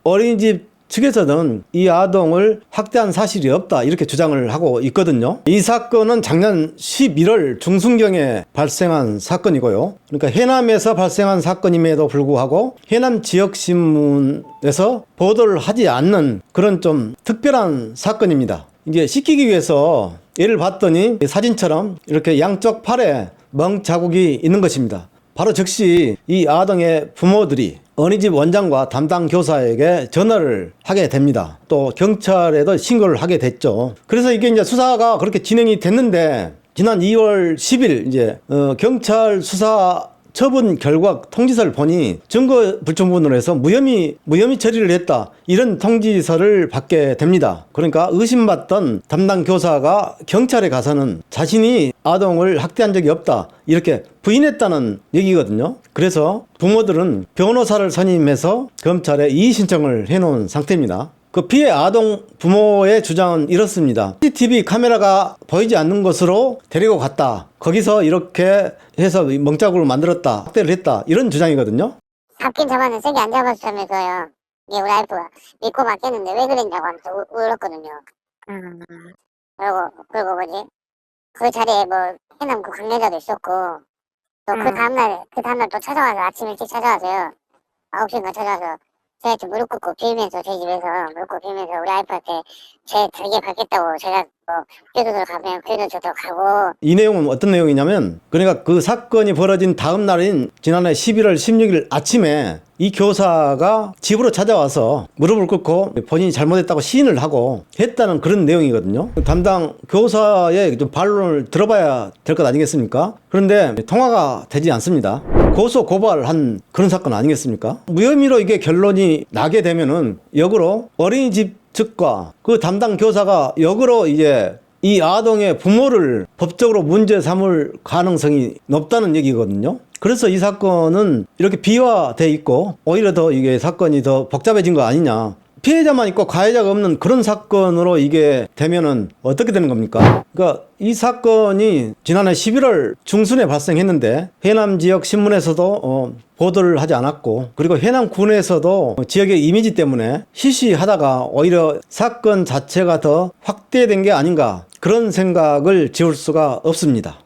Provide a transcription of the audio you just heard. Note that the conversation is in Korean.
어린이집 측에서는 이 아동을 학대한 사실이 없다 이렇게 주장을 하고 있거든요. 이 사건은 작년 11월 중순경에 발생한 사건이고요. 그러니까 해남에서 발생한 사건임에도 불구하고 해남 지역신문에서 보도를 하지 않는 그런 좀 특별한 사건입니다. 이제 시키기 위해서 예를 봤더니 사진처럼 이렇게 양쪽 팔에 멍 자국이 있는 것입니다. 바로 즉시 이 아동의 부모들이 어린이집 원장과 담당 교사에게 전화를 하게 됩니다. 또 경찰에도 신고를 하게 됐죠. 그래서 이게 이제 수사가 그렇게 진행이 됐는데 지난 2월 10일 이제 경찰 수사 처분 결과 통지서를 보니 증거 불충분으로 해서 무혐의 처리를 했다 이런 통지서를 받게 됩니다. 그러니까 의심받던 담당 교사가 경찰에 가서는 자신이 아동을 학대한 적이 없다 이렇게 부인했다는 얘기거든요. 그래서 부모들은 변호사를 선임해서 검찰에 이의 신청을 해놓은 상태입니다. 그 피해 아동 부모의 주장은 이렇습니다. CCTV 카메라가 보이지 않는 곳으로 데리고 갔다. 거기서 이렇게 해서 멍자국을 만들었다. 학대를 했다. 이런 주장이거든요. 잡긴 잡았는데 세게 안 잡았다면서요. 우리 와이프가 믿고 맡겼는데 왜 그랬냐고 하면서 울었거든요. 그리고 뭐지? 그 자리에 뭐 해남 그 관계자도 있었고 또 그 다음날 또 찾아와서 아침 일찍 찾아와서요. 9시인가 찾아와서 제가 무릎 꿇고 빌면서 제 집에서 무릎 꿇고 빌면서 우리 와이프한테 제 되게 받겠다고 제가 뭐 교도소 가면 교도소도 가고. 이 내용은 어떤 내용이냐면 그러니까 그 사건이 벌어진 다음 날인 지난해 11월 16일 아침에 이 교사가 집으로 찾아와서 무릎을 꿇고 본인이 잘못했다고 시인을 하고 했다는 그런 내용이거든요. 담당 교사의 좀 반론을 들어봐야 될 것 아니겠습니까? 그런데 통화가 되지 않습니다. 고소 고발한 그런 사건 아니겠습니까? 무혐의로 이게 결론이 나게 되면은 역으로 어린이집 측과 그 담당 교사가 역으로 이제 이 아동의 부모를 법적으로 문제 삼을 가능성이 높다는 얘기거든요. 그래서 이 사건은 이렇게 비화돼 있고 오히려 더 이게 사건이 더 복잡해진 거 아니냐. 피해자만 있고 가해자가 없는 그런 사건으로 이게 되면은 어떻게 되는 겁니까? 그러니까 이 사건이 지난해 11월 중순에 발생했는데 해남 지역 신문에서도 보도를 하지 않았고 그리고 해남군에서도 지역의 이미지 때문에 시시하다가 오히려 사건 자체가 더 확대된 게 아닌가 그런 생각을 지울 수가 없습니다.